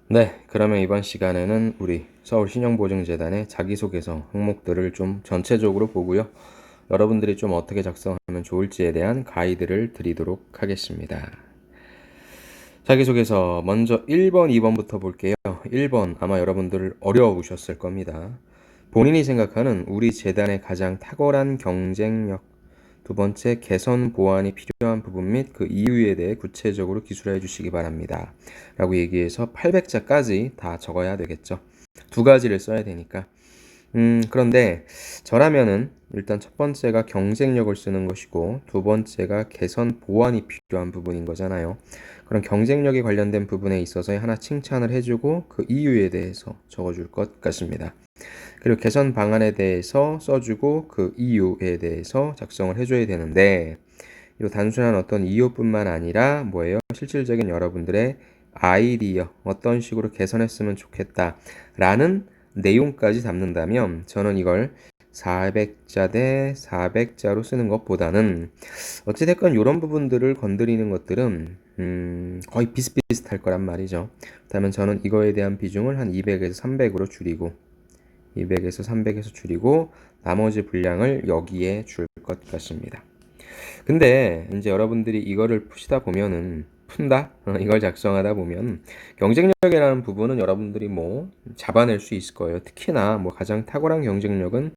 네, 그러면 이번 시간에는 우리 서울신용보증재단의 자기소개서 항목들을 좀 전체적으로 보고요. 여러분들이 좀 어떻게 작성하면 좋을지에 대한 가이드를 드리도록 하겠습니다. 자기소개서 먼저 1번, 2번부터 볼게요. 1번 아마 여러분들 어려우셨을 겁니다. 본인이 생각하는 우리 재단의 가장 탁월한 경쟁력, 두 번째, 개선 보완이 필요한 부분 및 그 이유에 대해 구체적으로 기술해 주시기 바랍니다. 라고 얘기해서 800자까지 다 적어야 되겠죠. 두 가지를 써야 되니까. 그런데 저라면은 일단 첫 번째가 경쟁력을 쓰는 것이고 두 번째가 개선 보완이 필요한 부분인 거잖아요. 그런 경쟁력에 관련된 부분에 있어서 하나 칭찬을 해주고 그 이유에 대해서 적어줄 것 같습니다. 그리고 개선 방안에 대해서 써주고 그 이유에 대해서 작성을 해줘야 되는데 이 단순한 어떤 이유뿐만 아니라 뭐예요? 실질적인 여러분들의 아이디어, 어떤 식으로 개선했으면 좋겠다라는 내용까지 담는다면 저는 이걸 400자 대 400자로 쓰는 것보다는 어찌됐건 이런 부분들을 건드리는 것들은 거의 비슷비슷할 거란 말이죠. 그렇다면 저는 이거에 대한 비중을 한 200에서 300으로 줄이고 200에서 300에서 줄이고 나머지 분량을 여기에 줄 것 같습니다. 근데 이제 여러분들이 이거를 푸시다 보면은 푼다? 이걸 작성하다 보면 경쟁력이라는 부분은 여러분들이 뭐 잡아낼 수 있을 거예요. 특히나 뭐 가장 탁월한 경쟁력은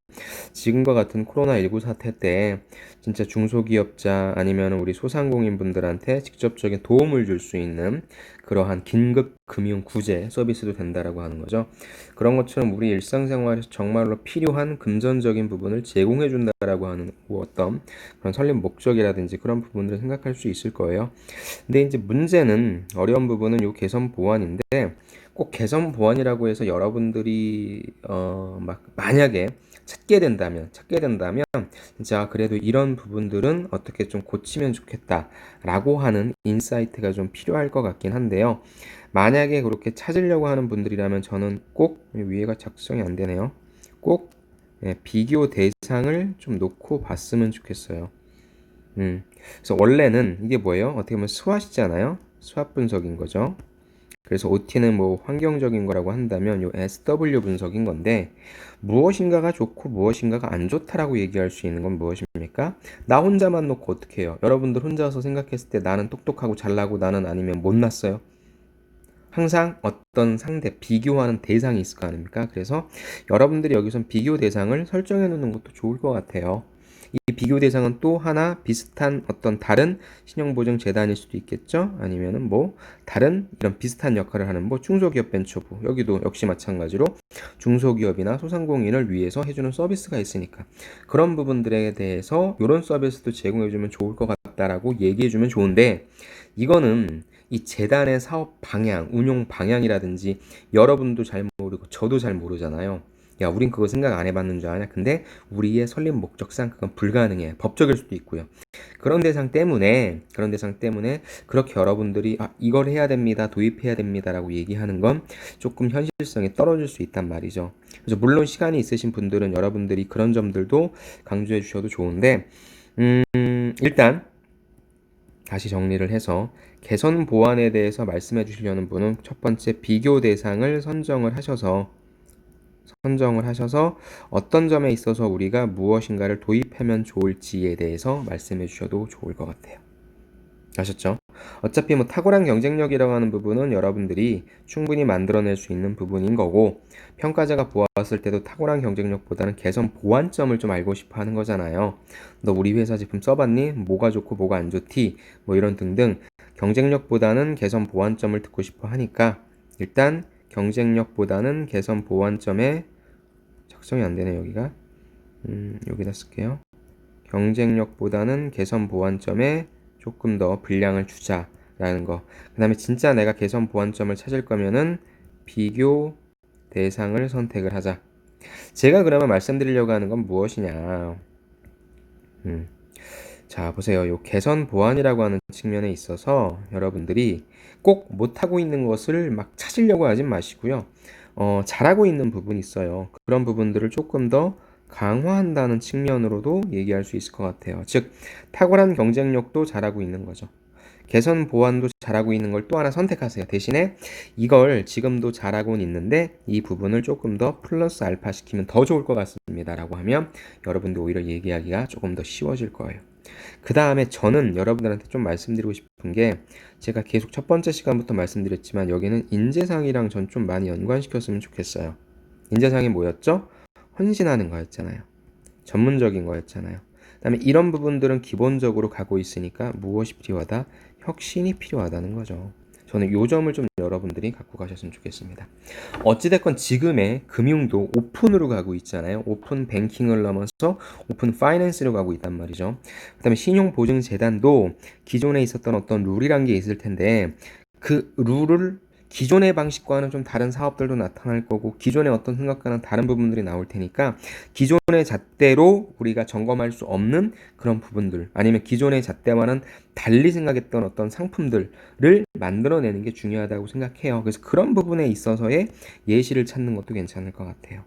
지금과 같은 코로나19 사태 때 진짜 중소기업자 아니면 우리 소상공인분들한테 직접적인 도움을 줄 수 있는 그러한 긴급 금융 구제 서비스도 된다라고 하는 거죠. 그런 것처럼 우리 일상생활에서 정말로 필요한 금전적인 부분을 제공해 준다라고 하는 어떤 그런 설립 목적이라든지 그런 부분들을 생각할 수 있을 거예요. 근데 이제 문제는 어려운 부분은 요 개선 보완인데 꼭 개선 보완이라고 해서 여러분들이 막 만약에 찾게 된다면 진짜 그래도 이런 부분들은 어떻게 좀 고치면 좋겠다라고 하는 인사이트가 좀 필요할 것 같긴 한데요. 만약에 그렇게 찾으려고 하는 분들이라면 저는 꼭 위에가 작성이 안 되네요. 꼭 비교 대상을 좀 놓고 봤으면 좋겠어요. 그래서 원래는 이게 뭐예요? 어떻게 보면 스왓이잖아요. 스왓 분석인 거죠. 그래서 OT는 뭐 환경적인 거라고 한다면 요 SW 분석인 건데 무엇인가가 좋고 무엇인가가 안 좋다라고 얘기할 수 있는 건 무엇입니까? 나 혼자만 놓고 어떻게 해요? 여러분들 혼자서 생각했을 때 나는 똑똑하고 잘나고 나는 아니면 못났어요? 항상 어떤 상대, 비교하는 대상이 있을 거 아닙니까? 그래서 여러분들이 여기선 비교 대상을 설정해 놓는 것도 좋을 것 같아요. 이 비교 대상은 또 하나 비슷한 어떤 다른 신용보증재단일 수도 있겠죠? 아니면은 뭐 다른 이런 비슷한 역할을 하는 뭐 중소기업 벤처부 여기도 역시 마찬가지로 중소기업이나 소상공인을 위해서 해주는 서비스가 있으니까 그런 부분들에 대해서 이런 서비스도 제공해주면 좋을 것 같다라고 얘기해주면 좋은데 이거는 이 재단의 사업 방향, 운용 방향이라든지 여러분도 잘 모르고 저도 잘 모르잖아요. 야, 우린 그거 생각 안 해봤는 줄 아냐? 근데 우리의 설립 목적상 그건 불가능해. 법적일 수도 있고요. 그런 대상 때문에 그렇게 여러분들이 이걸 해야 됩니다. 도입해야 됩니다라고 얘기하는 건 조금 현실성이 떨어질 수 있단 말이죠. 그래서 물론 시간이 있으신 분들은 여러분들이 그런 점들도 강조해 주셔도 좋은데 일단 다시 정리를 해서 개선 보완에 대해서 말씀해 주시려는 분은 첫 번째 비교 대상을 선정을 하셔서 어떤 점에 있어서 우리가 무엇인가를 도입하면 좋을지에 대해서 말씀해 주셔도 좋을 것 같아요. 아셨죠? 어차피 뭐 탁월한 경쟁력이라고 하는 부분은 여러분들이 충분히 만들어낼 수 있는 부분인 거고 평가자가 보았을 때도 탁월한 경쟁력보다는 개선 보완점을 좀 알고 싶어 하는 거잖아요. 너 우리 회사 제품 써봤니? 뭐가 좋고 뭐가 안 좋디? 뭐 이런 등등 경쟁력보다는 개선 보완점을 듣고 싶어 하니까 일단 경쟁력보다는 개선 보완점에 작성이 안 되네 여기가 여기다 쓸게요. 경쟁력보다는 개선 보완점에 조금 더 분량을 주자라는 거. 그 다음에 진짜 내가 개선 보완점을 찾을 거면은 비교 대상을 선택을 하자. 제가 그러면 말씀드리려고 하는 건 무엇이냐. 음. 자, 보세요. 요 개선 보완이라고 하는 측면에 있어서 여러분들이 꼭 못하고 있는 것을 막 찾으려고 하진 마시고요. 잘하고 있는 부분이 있어요. 그런 부분들을 조금 더 강화한다는 측면으로도 얘기할 수 있을 것 같아요. 즉, 탁월한 경쟁력도 잘하고 있는 거죠. 개선 보완도 잘하고 있는 걸 또 하나 선택하세요. 대신에 이걸 지금도 잘하고는 있는데 이 부분을 조금 더 플러스 알파 시키면 더 좋을 것 같습니다. 라고 하면 여러분도 오히려 얘기하기가 조금 더 쉬워질 거예요. 그 다음에 저는 여러분들한테 좀 말씀드리고 싶은 게 제가 계속 첫 번째 시간부터 말씀드렸지만 여기는 인재상이랑 전 좀 많이 연관시켰으면 좋겠어요. 인재상이 뭐였죠? 헌신하는 거였잖아요. 전문적인 거였잖아요. 그다음에 이런 부분들은 기본적으로 가고 있으니까 무엇이 필요하다? 혁신이 필요하다는 거죠. 저는 이 점을 좀 여러분들이 갖고 가셨으면 좋겠습니다. 어찌됐건 지금의 금융도 오픈으로 가고 있잖아요. 오픈 뱅킹을 넘어서 오픈 파이낸스로 가고 있단 말이죠. 그다음에 신용보증재단도 기존에 있었던 어떤 룰이란 게 있을 텐데 그 룰을 기존의 방식과는 좀 다른 사업들도 나타날 거고 기존의 어떤 생각과는 다른 부분들이 나올 테니까 기존의 잣대로 우리가 점검할 수 없는 그런 부분들 아니면 기존의 잣대와는 달리 생각했던 어떤 상품들을 만들어내는 게 중요하다고 생각해요. 그래서 그런 부분에 있어서의 예시를 찾는 것도 괜찮을 것 같아요.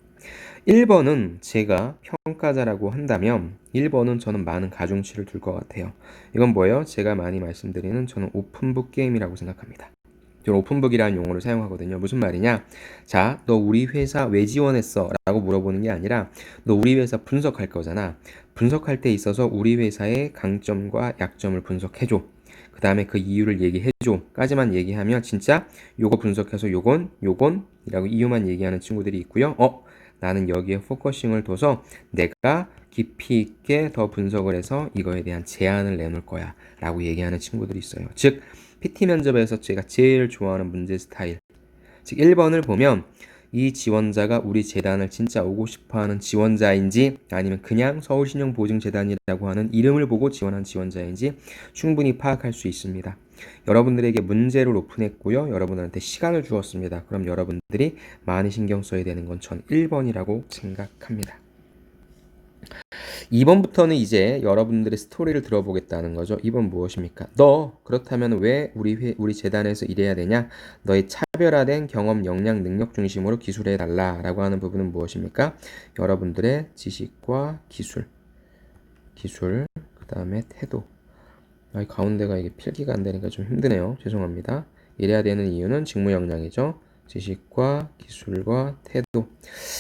1번은 제가 평가자라고 한다면 1번은 저는 많은 가중치를 둘 것 같아요. 이건 뭐예요? 제가 많이 말씀드리는 저는 오픈북 게임이라고 생각합니다. 저는 오픈북이라는 용어를 사용하거든요. 무슨 말이냐? 자, 너 우리 회사 왜 지원했어? 라고 물어보는 게 아니라 너 우리 회사 분석할 거잖아. 분석할 때 있어서 우리 회사의 강점과 약점을 분석해줘. 그 다음에 그 이유를 얘기해줘. 까지만 얘기하면 진짜 요거 분석해서 요건 이라고 이유만 얘기하는 친구들이 있고요. 나는 여기에 포커싱을 둬서 내가 깊이 있게 더 분석을 해서 이거에 대한 제안을 내놓을 거야 라고 얘기하는 친구들이 있어요. 즉 PT 면접에서 제가 제일 좋아하는 문제 스타일. 즉 1번을 보면 이 지원자가 우리 재단을 진짜 오고 싶어하는 지원자인지 아니면 그냥 서울신용보증재단이라고 하는 이름을 보고 지원한 지원자인지 충분히 파악할 수 있습니다. 여러분들에게 문제를 오픈했고요. 여러분들한테 시간을 주었습니다. 그럼 여러분들이 많이 신경 써야 되는 건 전 1번이라고 생각합니다. 2번부터는 이제 여러분들의 스토리를 들어보겠다는 거죠. 2번 무엇입니까? 너 그렇다면 왜 우리 재단에서 일해야 되냐? 너의 차별화된 경험, 역량, 능력 중심으로 기술해 달라라고 하는 부분은 무엇입니까? 여러분들의 지식과 기술, 그 다음에 태도. 가운데가 이게 필기가 안 되니까 좀 힘드네요. 죄송합니다. 이래야 되는 이유는 직무 역량이죠. 지식과 기술과 태도.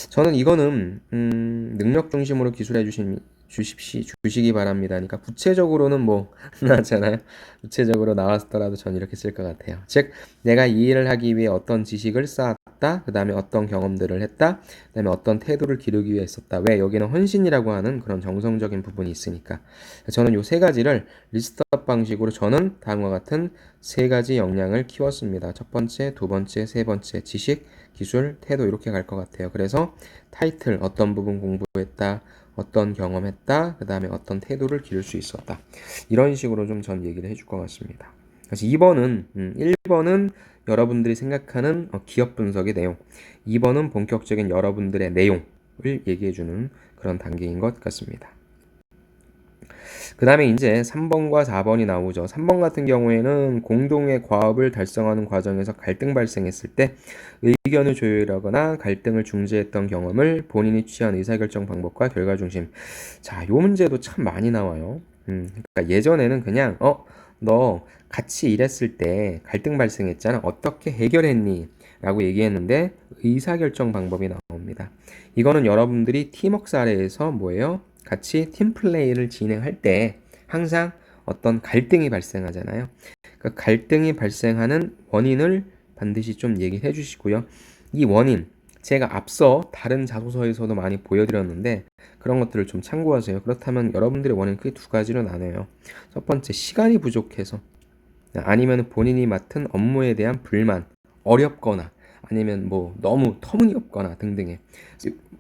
저는 이거는 능력 중심으로 기술해 주시기 바랍니다. 그러니까 구체적으로는 뭐 나왔잖아요. 구체적으로 나왔더라도 전 이렇게 쓸 것 같아요. 즉 내가 이 일을 하기 위해 어떤 지식을 쌓았다. 그 다음에 어떤 경험들을 했다. 그 다음에 어떤 태도를 기르기 위해 했었다. 왜? 여기는 헌신이라고 하는 그런 정성적인 부분이 있으니까. 저는 이 세 가지를 리스트업 방식으로 저는 다음과 같은 세 가지 역량을 키웠습니다. 첫 번째, 두 번째, 세 번째 지식, 기술, 태도 이렇게 갈 것 같아요. 그래서 타이틀 어떤 부분 공부했다. 어떤 경험했다. 그 다음에 어떤 태도를 기를 수 있었다. 이런 식으로 좀 전 얘기를 해줄 것 같습니다. 그래서 1번은 여러분들이 생각하는 기업 분석의 내용. 2번은 본격적인 여러분들의 내용을 얘기해주는 그런 단계인 것 같습니다. 그 다음에 이제 3번과 4번이 나오죠. 3번 같은 경우에는 공동의 과업을 달성하는 과정에서 갈등 발생했을 때 의견을 조율하거나 갈등을 중재했던 경험을 본인이 취한 의사결정 방법과 결과 중심. 자, 요 문제도 참 많이 나와요. 그러니까 예전에는 그냥 너 같이 일했을 때 갈등 발생했잖아. 어떻게 해결했니? 라고 얘기했는데 의사결정 방법이 나옵니다. 이거는 여러분들이 팀워크 사례에서 뭐예요? 같이 팀플레이를 진행할 때 항상 어떤 갈등이 발생하잖아요. 그 갈등이 발생하는 원인을 반드시 좀 얘기해 주시고요. 이 원인, 제가 앞서 다른 자소서에서도 많이 보여드렸는데 그런 것들을 좀 참고하세요. 그렇다면 여러분들의 원인 크게 두 가지로 나눠요. 첫 번째, 시간이 부족해서 아니면 본인이 맡은 업무에 대한 불만, 어렵거나 아니면 뭐 너무 터무니없거나 등등의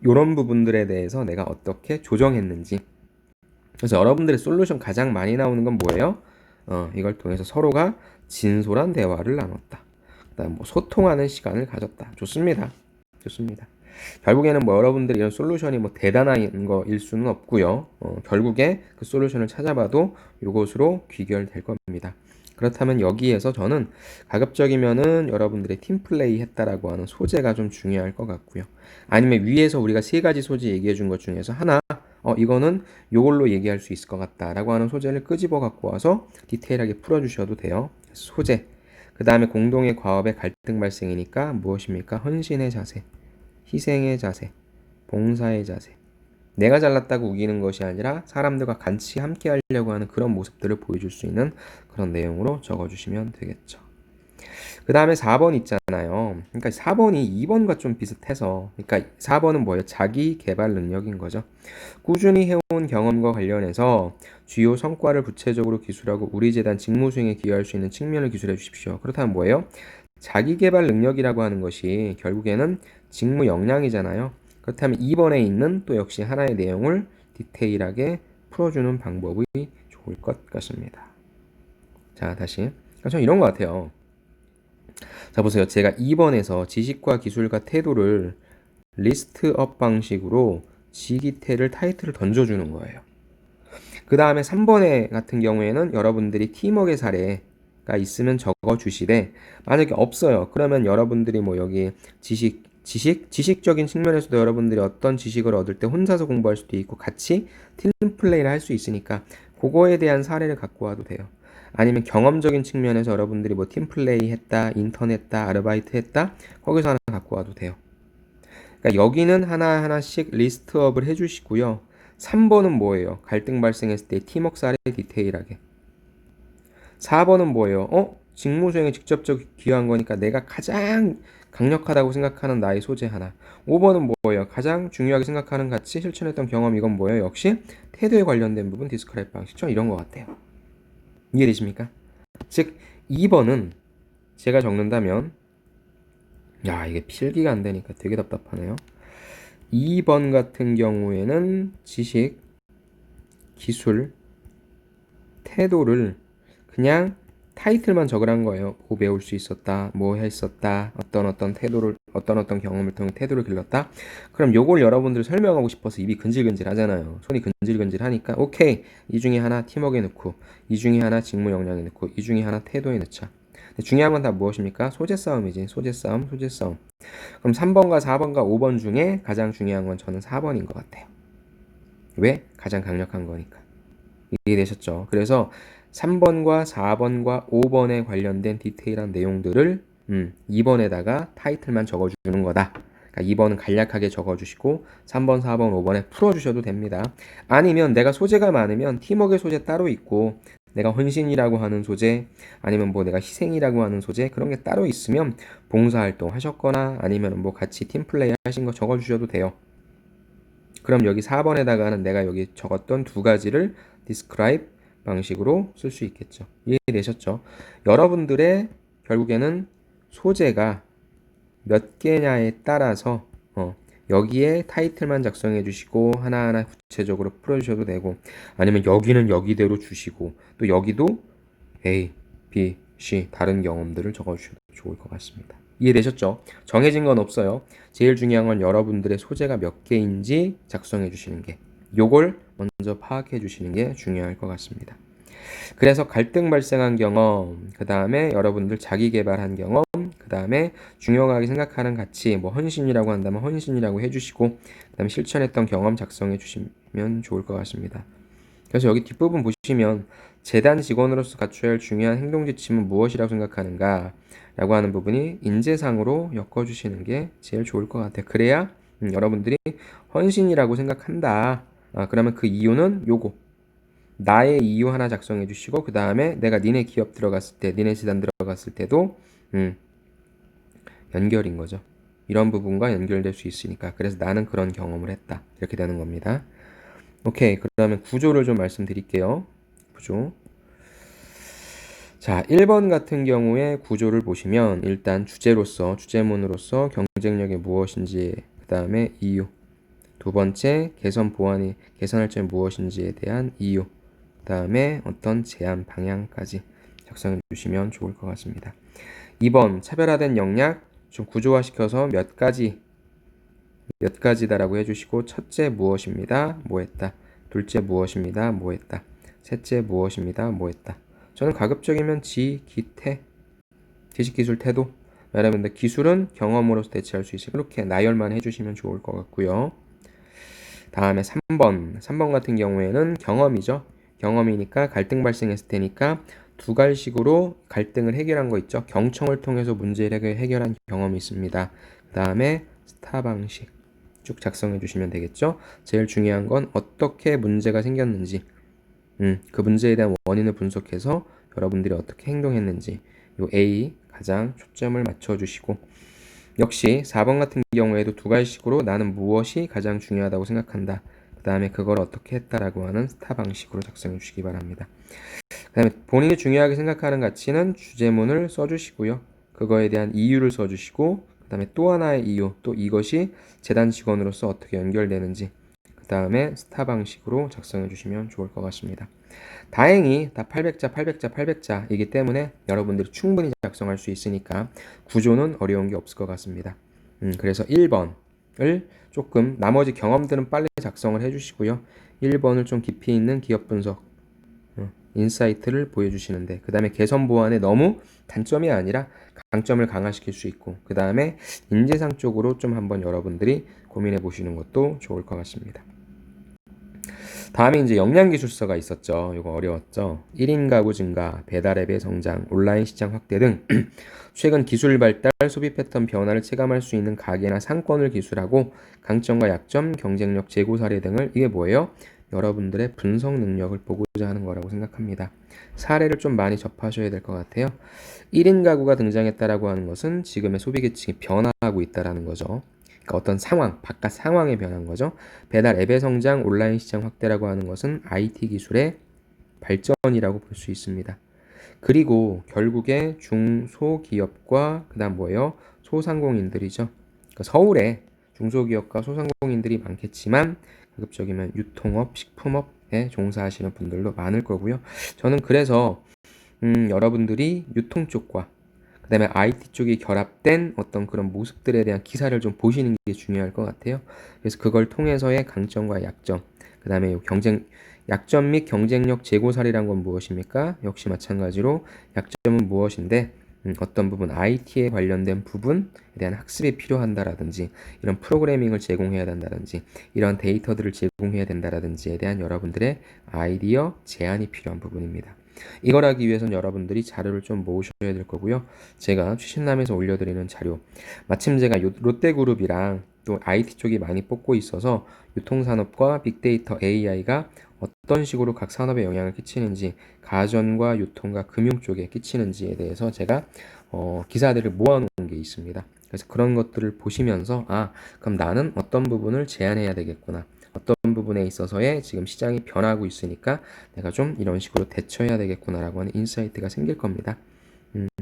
이런 부분들에 대해서 내가 어떻게 조정했는지. 그래서 여러분들의 솔루션 가장 많이 나오는 건 뭐예요? 이걸 통해서 서로가 진솔한 대화를 나눴다. 그다음 뭐 소통하는 시간을 가졌다. 좋습니다. 결국에는 뭐 여러분들이 이런 솔루션이 뭐 대단한 거일 수는 없고요. 결국에 그 솔루션을 찾아봐도 이것으로 귀결될 겁니다. 그렇다면 여기에서 저는 가급적이면은 여러분들의 팀플레이 했다라고 하는 소재가 좀 중요할 것 같고요. 아니면 위에서 우리가 세 가지 소재 얘기해 준 것 중에서 하나 이거는 요걸로 얘기할 수 있을 것 같다 라고 하는 소재를 끄집어 갖고 와서 디테일하게 풀어주셔도 돼요. 소재. 그 다음에 공동의 과업의 갈등 발생이니까 무엇입니까? 헌신의 자세, 희생의 자세, 봉사의 자세. 내가 잘났다고 우기는 것이 아니라 사람들과 같이 함께 하려고 하는 그런 모습들을 보여줄 수 있는 그런 내용으로 적어주시면 되겠죠. 그 다음에 4번 있잖아요. 그러니까 4번이 2번과 좀 비슷해서, 그러니까 4번은 뭐예요? 자기 개발 능력인 거죠. 꾸준히 해온 경험과 관련해서 주요 성과를 구체적으로 기술하고 우리 재단 직무 수행에 기여할 수 있는 측면을 기술해 주십시오. 그렇다면 뭐예요? 자기 개발 능력이라고 하는 것이 결국에는 직무 역량이잖아요. 그렇다면 2번에 있는 또 역시 하나의 내용을 디테일하게 풀어주는 방법이 좋을 것 같습니다. 자, 다시. 저는 이런 것 같아요. 자, 보세요. 제가 2번에서 지식과 기술과 태도를 리스트업 방식으로 지기태를 타이틀을 던져주는 거예요. 그 다음에 3번에 같은 경우에는 여러분들이 팀워크의 사례가 있으면 적어주시되, 만약에 없어요. 그러면 여러분들이 뭐 여기 지식적인 측면에서도 여러분들이 어떤 지식을 얻을 때 혼자서 공부할 수도 있고 같이 팀 플레이를 할 수 있으니까 그거에 대한 사례를 갖고 와도 돼요. 아니면 경험적인 측면에서 여러분들이 뭐 팀플레이 했다, 인턴 했다, 아르바이트 했다, 거기서 하나 갖고 와도 돼요. 그러니까 여기는 하나하나씩 리스트업을 해주시고요. 3번은 뭐예요? 갈등 발생했을 때 팀워크 사례 디테일하게. 4번은 뭐예요? 직무 수행에 직접적으로 기여한 거니까 내가 가장 강력하다고 생각하는 나의 소재 하나. 5번은 뭐예요? 가장 중요하게 생각하는 가치, 실천했던 경험, 이건 뭐예요? 역시 태도에 관련된 부분, 디스크라이브 방식처럼 이런 것 같아요. 이해되십니까? 즉 2번은 제가 적는다면, 야, 이게 필기가 안 되니까 되게 답답하네요. 2번 같은 경우에는 지식, 기술, 태도를 그냥 타이틀만 적으란 거예요. 뭐 배울 수 있었다, 뭐 했었다, 어떤 태도를, 어떤 경험을 통해 태도를 길렀다. 그럼 요걸 여러분들 설명하고 싶어서 입이 근질근질 하잖아요. 손이 근질근질 하니까 오케이, 이 중에 하나 팀워크에 넣고, 이 중에 하나 직무 역량에 넣고, 이 중에 하나 태도에 넣자. 중요한 건 다 무엇입니까? 소재 싸움이지. 소재 싸움, 소재 싸움. 그럼 3번과 4번과 5번 중에 가장 중요한 건 저는 4번인 것 같아요. 왜? 가장 강력한 거니까. 이해되셨죠? 그래서 3번과 4번과 5번에 관련된 디테일한 내용들을 2번에다가 타이틀만 적어주는 거다. 그러니까 2번은 간략하게 적어주시고 3번, 4번, 5번에 풀어주셔도 됩니다. 아니면 내가 소재가 많으면 팀워크의 소재 따로 있고 내가 헌신이라고 하는 소재, 아니면 뭐 내가 희생이라고 하는 소재, 그런 게 따로 있으면 봉사활동 하셨거나 아니면 뭐 같이 팀플레이 하신 거 적어주셔도 돼요. 그럼 여기 4번에다가는 내가 여기 적었던 두 가지를 describe 방식으로 쓸 수 있겠죠. 이해되셨죠? 여러분들의 결국에는 소재가 몇 개냐에 따라서 여기에 타이틀만 작성해 주시고 하나하나 구체적으로 풀어주셔도 되고, 아니면 여기는 여기대로 주시고 또 여기도 A, B, C 다른 경험들을 적어주셔도 좋을 것 같습니다. 이해되셨죠? 정해진 건 없어요. 제일 중요한 건 여러분들의 소재가 몇 개인지 작성해 주시는 게, 요걸 먼저 파악해 주시는 게 중요할 것 같습니다. 그래서 갈등 발생한 경험, 그 다음에 여러분들 자기 개발한 경험, 그 다음에 중요하게 생각하는 가치, 뭐 헌신이라고 한다면 헌신이라고 해주시고, 그 다음에 실천했던 경험 작성해 주시면 좋을 것 같습니다. 그래서 여기 뒷부분 보시면 재단 직원으로서 갖춰야 할 중요한 행동 지침은 무엇이라고 생각하는가 라고 하는 부분이 인재상으로 엮어주시는 게 제일 좋을 것 같아요. 그래야 여러분들이 헌신이라고 생각한다. 그러면 그 이유는 요거. 나의 이유 하나 작성해 주시고, 그 다음에 내가 니네 기업 들어갔을 때, 니네 재단 들어갔을 때도 연결인 거죠. 이런 부분과 연결될 수 있으니까. 그래서 나는 그런 경험을 했다. 이렇게 되는 겁니다. 오케이, 그러면 구조를 좀 말씀드릴게요. 구조. 자, 1번 같은 경우에 구조를 보시면 일단 주제로서, 주제문으로서 경쟁력이 무엇인지, 그 다음에 이유. 두 번째, 개선할 점이 무엇인지에 대한 이유. 그 다음에 어떤 제안 방향까지 작성해 주시면 좋을 것 같습니다. 2번, 차별화된 역량 좀 구조화시켜서 몇 가지다라고 해주시고, 첫째 무엇입니다, 뭐 했다. 둘째 무엇입니다, 뭐 했다. 셋째 무엇입니다, 뭐 했다. 저는 가급적이면 지기태, 지식기술 태도. 여러분들 기술은 경험으로서 대체할 수 있으니 이렇게 나열만 해주시면 좋을 것 같고요. 다음에 3번 같은 경우에는 경험이죠. 경험이니까 갈등 발생했을 테니까 두 갈식으로 갈등을 해결한 거 있죠. 경청을 통해서 문제를 해결한 경험이 있습니다. 그 다음에 스타 방식 쭉 작성해 주시면 되겠죠. 제일 중요한 건 어떻게 문제가 생겼는지, 그 문제에 대한 원인을 분석해서 여러분들이 어떻게 행동했는지, 요 A 가장 초점을 맞춰 주시고, 역시 4번 같은 경우에도 두 갈식으로 나는 무엇이 가장 중요하다고 생각한다. 그 다음에 그걸 어떻게 했다라고 하는 스타 방식으로 작성해 주시기 바랍니다. 그 다음에 본인이 중요하게 생각하는 가치는 주제문을 써주시고요. 그거에 대한 이유를 써주시고, 그 다음에 또 하나의 이유, 또 이것이 재단 직원으로서 어떻게 연결되는지, 그 다음에 스타 방식으로 작성해 주시면 좋을 것 같습니다. 다행히 다 800자이기 때문에 여러분들이 충분히 작성할 수 있으니까 구조는 어려운 게 없을 것 같습니다. 그래서 1번을 조금 나머지 경험들은 빨리 작성을 해주시고요. 1번을 좀 깊이 있는 기업 분석, 인사이트를 보여주시는데, 그 다음에 개선 보완에 너무 단점이 아니라 강점을 강화시킬 수 있고, 그 다음에 인재상 쪽으로 좀 한번 여러분들이 고민해 보시는 것도 좋을 것 같습니다. 다음에 이제 역량기술서가 있었죠. 이거 어려웠죠. 1인 가구 증가, 배달 앱의 성장, 온라인 시장 확대 등 최근 기술 발달, 소비 패턴 변화를 체감할 수 있는 가게나 상권을 기술하고 강점과 약점, 경쟁력 제고 사례 등을, 이게 뭐예요? 여러분들의 분석 능력을 보고자 하는 거라고 생각합니다. 사례를 좀 많이 접하셔야 될 것 같아요. 1인 가구가 등장했다라고 하는 것은 지금의 소비 계층이 변화하고 있다라는 거죠. 그러니까 어떤 상황, 바깥 상황에 변한 거죠. 배달 앱의 성장, 온라인 시장 확대라고 하는 것은 IT 기술의 발전이라고 볼 수 있습니다. 그리고 결국에 중소기업과 그다음 뭐예요? 소상공인들이죠. 그러니까 서울에 중소기업과 소상공인들이 많겠지만 가급적이면 유통업, 식품업에 종사하시는 분들도 많을 거고요. 저는 그래서 여러분들이 유통 쪽과 그 다음에 IT 쪽이 결합된 어떤 그런 모습들에 대한 기사를 좀 보시는 게 중요할 것 같아요. 그래서 그걸 통해서의 강점과 약점, 그 다음에 약점 및 경쟁력 제고사례란 건 무엇입니까? 역시 마찬가지로 약점은 무엇인데, 어떤 부분, IT에 관련된 부분에 대한 학습이 필요한다라든지, 이런 프로그래밍을 제공해야 된다든지, 이런 데이터들을 제공해야 된다라든지에 대한 여러분들의 아이디어, 제안이 필요한 부분입니다. 이걸 하기 위해서는 여러분들이 자료를 좀 모으셔야 될 거고요. 제가 최신남에서 올려드리는 자료, 마침 제가 롯데그룹이랑 또 IT 쪽이 많이 뽑고 있어서 유통산업과 빅데이터 AI가 어떤 식으로 각 산업에 영향을 끼치는지, 가전과 유통과 금융 쪽에 끼치는지에 대해서 제가 기사들을 모아놓은 게 있습니다. 그래서 그런 것들을 보시면서 그럼 나는 어떤 부분을 제한해야 되겠구나. 어떤 부분에 있어서의 지금 시장이 변하고 있으니까 내가 좀 이런 식으로 대처해야 되겠구나라고 하는 인사이트가 생길 겁니다.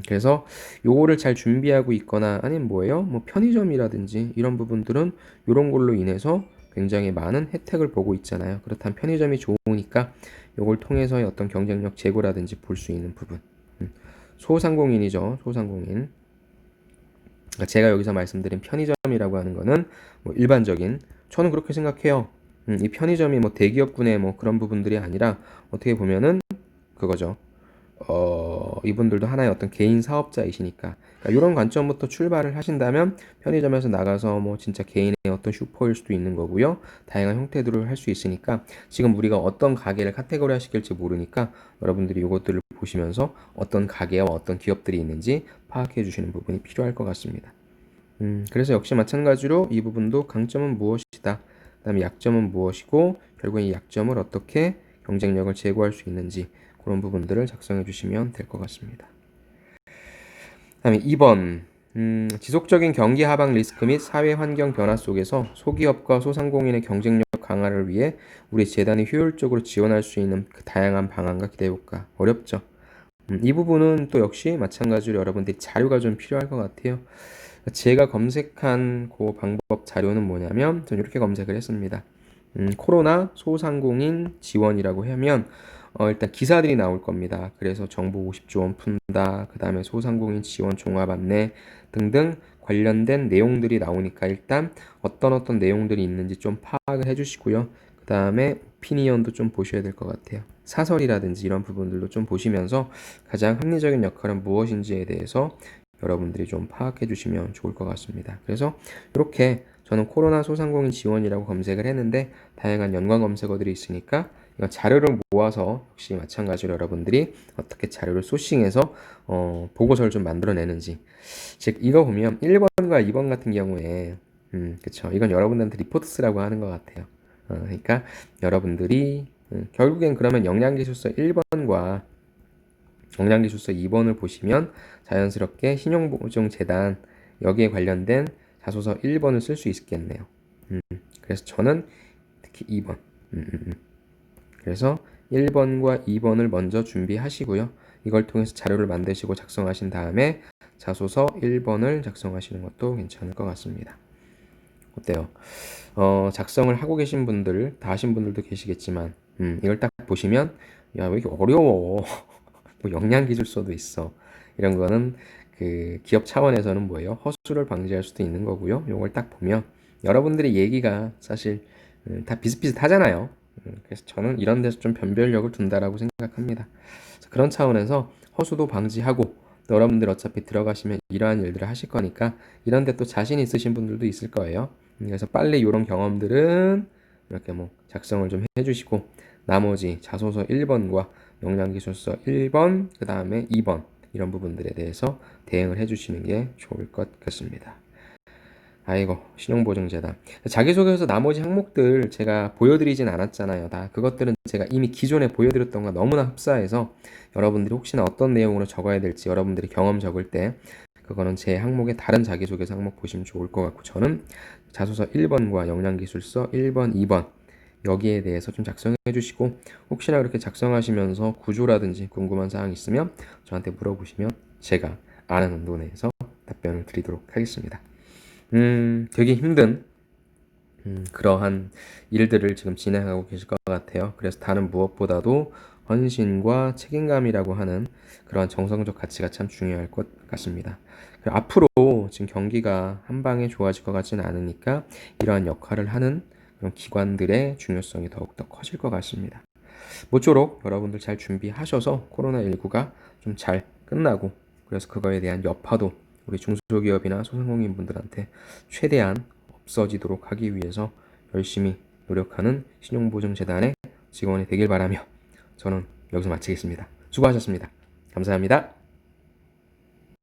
그래서 요거를 잘 준비하고 있거나 아니면 뭐예요? 뭐 편의점이라든지 이런 부분들은 이런 걸로 인해서 굉장히 많은 혜택을 보고 있잖아요. 그렇다면 편의점이 좋으니까 요걸 통해서의 어떤 경쟁력 제고라든지 볼 수 있는 부분. 소상공인이죠. 소상공인. 그러니까 제가 여기서 말씀드린 편의점이라고 하는 거는 뭐 일반적인, 저는 그렇게 생각해요. 이 편의점이 뭐 대기업군의 뭐 그런 부분들이 아니라 어떻게 보면은 그거죠. 이분들도 하나의 어떤 개인 사업자이시니까, 그러니까 이런 관점부터 출발을 하신다면 편의점에서 나가서 뭐 진짜 개인의 어떤 슈퍼일 수도 있는 거고요. 다양한 형태들을 할 수 있으니까 지금 우리가 어떤 가게를 카테고리화 시킬지 모르니까 여러분들이 이것들을 보시면서 어떤 가게와 어떤 기업들이 있는지 파악해 주시는 부분이 필요할 것 같습니다. 그래서 역시 마찬가지로 이 부분도 강점은 무엇이다, 그 다음에 약점은 무엇이고 결국 이 약점을 어떻게 경쟁력을 제고할 수 있는지 그런 부분들을 작성해 주시면 될 것 같습니다. 다음에 2번, 지속적인 경기 하방 리스크 및 사회 환경 변화 속에서 소기업과 소상공인의 경쟁력 강화를 위해 우리 재단이 효율적으로 지원할 수 있는 그 다양한 방안과 기대 효과. 어렵죠. 이 부분은 또 역시 마찬가지로 여러분들이 자료가 좀 필요할 것 같아요. 제가 검색한 그 방법 자료는 뭐냐면 저는 이렇게 검색을 했습니다. 코로나 소상공인 지원이라고 하면 일단 기사들이 나올 겁니다. 그래서 정부 50조 원 푼다, 그 다음에 소상공인 지원 종합 안내 등등 관련된 내용들이 나오니까 일단 어떤 내용들이 있는지 좀 파악을 해주시고요. 그 다음에 오피니언도 좀 보셔야 될 것 같아요. 사설이라든지 이런 부분들도 좀 보시면서 가장 합리적인 역할은 무엇인지에 대해서 여러분들이 좀 파악해 주시면 좋을 것 같습니다. 그래서 이렇게 저는 코로나 소상공인 지원이라고 검색을 했는데 다양한 연관 검색어들이 있으니까 이건 자료를 모아서 역시 마찬가지로 여러분들이 어떻게 자료를 소싱해서 보고서를 좀 만들어내는지, 즉 이거 보면 1번과 2번 같은 경우에 그쵸, 이건 여러분들한테 리포트스라고 하는 것 같아요. 그러니까 여러분들이 결국엔 그러면 영양기술서 1번과 영양기술서 2번을 보시면 자연스럽게 신용보증재단 여기에 관련된 자소서 1번을 쓸 수 있겠네요. 그래서 저는 특히 2번. 그래서 1번과 2번을 먼저 준비하시고요. 이걸 통해서 자료를 만드시고 작성하신 다음에 자소서 1번을 작성하시는 것도 괜찮을 것 같습니다. 어때요? 작성을 하고 계신 분들, 다 하신 분들도 계시겠지만, 이걸 딱 보시면, 야, 왜 이렇게 어려워? 뭐 영양기술서도 있어. 이런 거는 그 기업 차원에서는 뭐예요? 허술을 방지할 수도 있는 거고요. 이걸 딱 보면 여러분들의 얘기가 사실 다 비슷비슷하잖아요. 그래서 저는 이런 데서 좀 변별력을 둔다라고 생각합니다. 그런 차원에서 허수도 방지하고 또 여러분들 어차피 들어가시면 이러한 일들을 하실 거니까 이런 데 또 자신 있으신 분들도 있을 거예요. 그래서 빨리 이런 경험들은 이렇게 뭐 작성을 좀 해주시고 나머지 자소서 1번과 영양기술서 1번, 그 다음에 2번 이런 부분들에 대해서 대응을 해주시는 게 좋을 것 같습니다. 아이고, 신용보증재단. 자기소개서 나머지 항목들 제가 보여드리진 않았잖아요. 다 그것들은 제가 이미 기존에 보여드렸던 거 너무나 흡사해서 여러분들이 혹시나 어떤 내용으로 적어야 될지 여러분들이 경험 적을 때 그거는 제 항목의 다른 자기소개서 항목 보시면 좋을 것 같고, 저는 자소서 1번과 영양기술서 1번, 2번 여기에 대해서 좀 작성해 주시고, 혹시나 그렇게 작성하시면서 구조라든지 궁금한 사항 있으면 저한테 물어보시면 제가 아는 한도 내에서 답변을 드리도록 하겠습니다. 되게 힘든 그러한 일들을 지금 진행하고 계실 것 같아요. 그래서 다른 무엇보다도 헌신과 책임감이라고 하는 그러한 정성적 가치가 참 중요할 것 같습니다. 앞으로 지금 경기가 한 방에 좋아질 것 같지는 않으니까 이러한 역할을 하는 그런 기관들의 중요성이 더욱더 커질 것 같습니다. 모쪼록 여러분들 잘 준비하셔서 코로나19가 좀 잘 끝나고, 그래서 그거에 대한 여파도 우리 중소기업이나 소상공인 분들한테 최대한 없어지도록 하기 위해서 열심히 노력하는 신용보증재단의 직원이 되길 바라며 저는 여기서 마치겠습니다. 수고하셨습니다. 감사합니다.